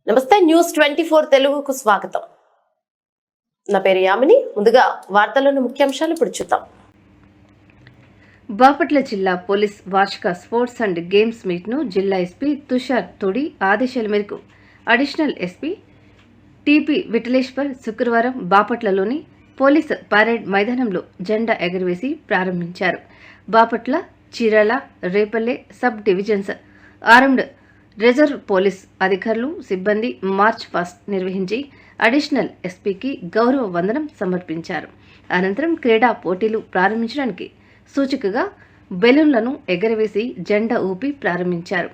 నమస్తే న్యూస్ 24 తెలుగుకు స్వాగతం. నా పేరు యామిని. ముందుగా వార్తల్లోని ముఖ్యాంశాలు ఇప్పుడు చూద్దాం. బాపట్ల జిల్లా పోలీస్ వార్షిక స్పోర్ట్స్ అండ్ గేమ్స్ మీట్ను జిల్లా ఎస్పీ తుషార్ తోడి ఆదేశాల మేరకు అడిషనల్ ఎస్పీ టిపి విఠలేశ్వర్ శుక్రవారం బాపట్లలోని పోలీస్ పరేడ్ మైదానంలో జెండా ఎగురవేసి ప్రారంభించారు. Bapatla, Chirala, Repalle sub divisions armed reserve police అధికారులు, సిబ్బంది మార్చ్ పాస్ట్ నిర్వహించి అడిషనల్ ఎస్పీకి గౌరవ వందనం సమర్పించారు. అనంతరం క్రీడా పోటీలు ప్రారంభించడానికి సూచికగా బెలూన్లను ఎగరవేసి జెండా ఊపి ప్రారంభించారు.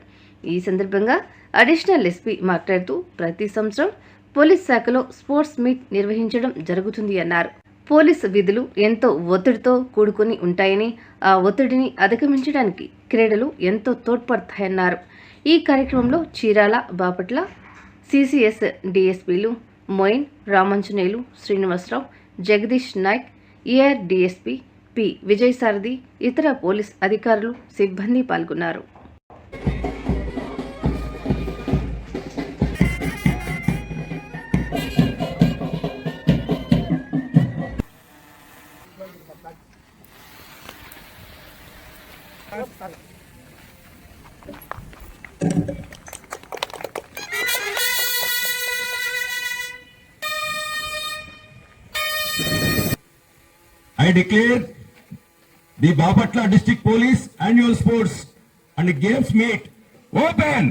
ఈ సందర్భంగా అడిషనల్ ఎస్పీ మాట్లాడుతూ ప్రతి సంవత్సరం పోలీస్ శాఖలో స్పోర్ట్స్ మీట్ నిర్వహించడం జరుగుతుంది అన్నారు. పోలీసు విధులు ఎంతో ఒత్తిడితో కూడుకుని ఉంటాయని, ఆ ఒత్తిడిని అధిగమించడానికి క్రీడలు ఎంతో తోడ్పడతాయన్నారు. ఈ కార్యక్రమంలో చీరాల, బాపట్ల సిసిఎస్ డిఎస్పీలు Moin, Ramanjaneyulu, Srinivasarao, Jagadish Naik, AR DSP P Vijayasarathi, ఇతర పోలీస్ అధికారులు, సిబ్బంది పాల్గొన్నారు. I declare the Bapatla District Police Annual Sports and Games Meet open.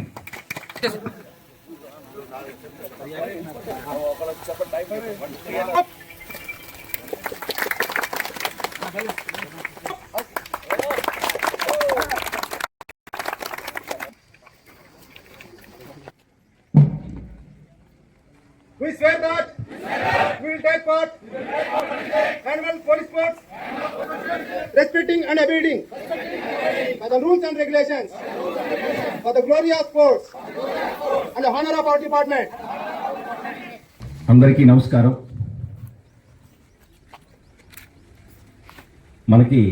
We swear that we will take part annual police sports, respecting and obeying by the rules and regulations for the glory of sports and the honor of our department. అందరికీ నమస్కారం. మనకి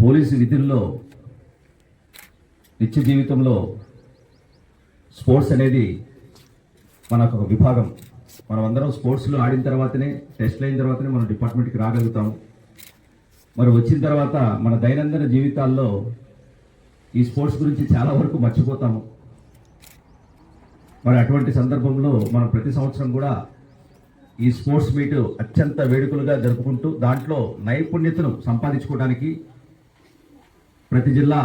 police విధుల్లో నిత్య జీవితంలో sports అనేది మనకు ఒక విభాగం. మనం అందరం స్పోర్ట్స్లో ఆడిన తర్వాతనే, టెస్ట్లు అయిన తర్వాతనే మన డిపార్ట్మెంట్కి రాగలుగుతాము. మరి వచ్చిన తర్వాత మన దైనందిన జీవితాల్లో ఈ స్పోర్ట్స్ గురించి చాలా వరకు మర్చిపోతాము. మరి అటువంటి సందర్భంలో మనం ప్రతి సంవత్సరం కూడా ఈ స్పోర్ట్స్ మీట్ అత్యంత వేడుకలుగా జరుపుకుంటూ దాంట్లో నైపుణ్యతను సంపాదించుకోవడానికి ప్రతి జిల్లా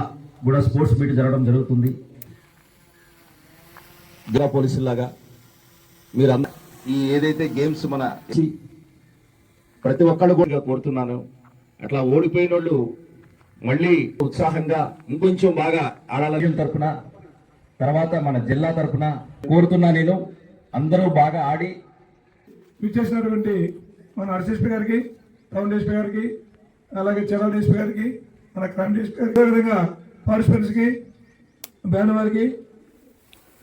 కూడా స్పోర్ట్స్ మీట్ జరగడం జరుగుతుంది. జిల్లా పోలీసులాగా మీరు ఈ ఏదైతే గేమ్స్ మన ప్రతి ఒక్కళ్ళు కూడా కోరుతున్నాను. అట్లా ఓడిపోయిన వాళ్ళు మళ్ళీ ఉత్సాహంగా ఇంకొంచెం బాగా ఆడాలని తరఫున, తర్వాత మన జిల్లా తరఫున కోరుతున్నా. నేను అందరూ బాగా ఆడి విచ్చేసినటువంటి మన ఆర్సీఎస్పీ గారికి, టౌన్ డిఎస్పీ గారికి, అలాగే చీరాల డిఎస్పీ గారికి, మన క్రైమ్ డిఎస్పీ గారికి, అదేవిధంగా పార్టిసిపెంట్స్కి, బ్యాండ్ వారికి,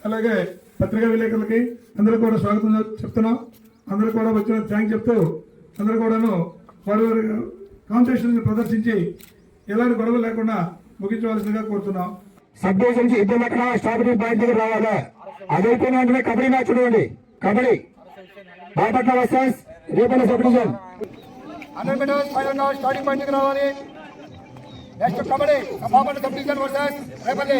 అలాగే పత్రికా విలేకరులకి అందరూ కూడా స్వాగతం చెప్తున్నాం. అందరూ కూడా వచ్చిన థ్యాంక్ చెప్తూ అందరూ కూడాను వారి వారి కాన్సన్ట్రేషన్ ప్రదర్శించి ఎలాంటి గొడవలు లేకుండా ముగించవలసిందిగా కోరుతున్నాం. సబ్ డివిజన్ నుంచి ఇద్దరు ఎక్కడ స్టార్టింగ్ పాయింట్ దగ్గర రావాలి. అదైపోయిన వెంటనే కబడ్డీ మ్యాచ్ చూడండి. Kabaddi Bapatla versus Repalle sub division 100 metres final starting point దగ్గర రావాలి. Next kabaddi Bapatla sub division versus Repalle.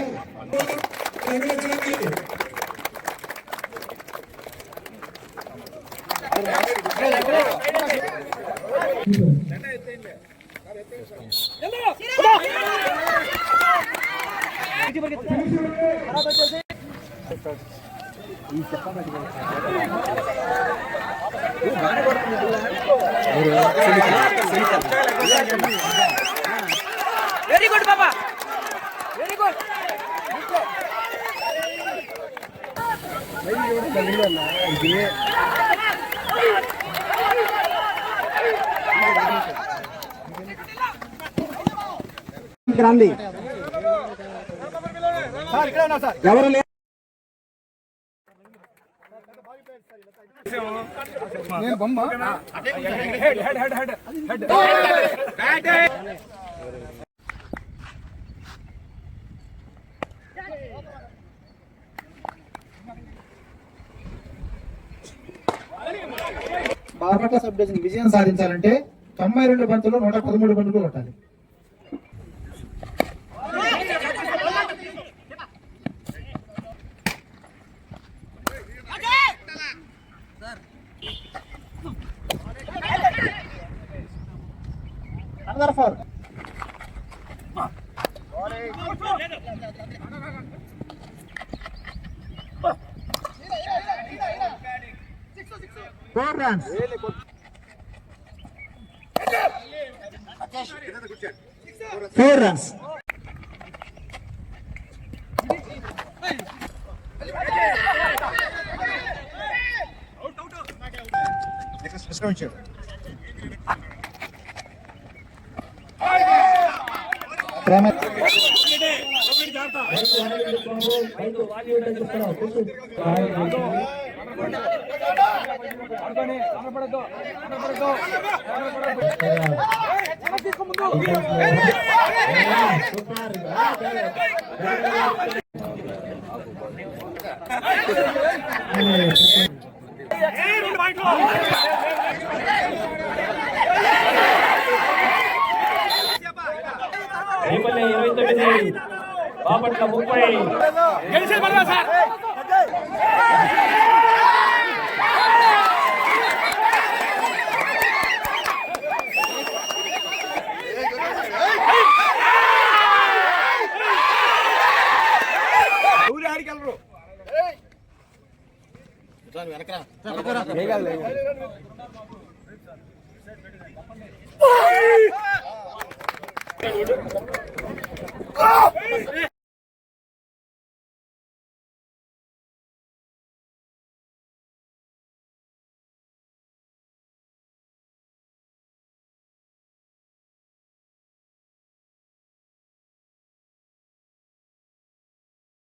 Very good బాబా, వెరీ గుడ్. ఎవరు నేను బొమ్మ బాపట్ల సబ్ డివిజన్ విజయం సాధించాలంటే 92 బంతులు 113 బంతులు కొట్టాలి. Another 4. Four runs. 4 runs. Repalle 29 Bapatla 30 గెలిచి పడదా సార్ ఊరి ఆడికెళ్ళరు వెనకరా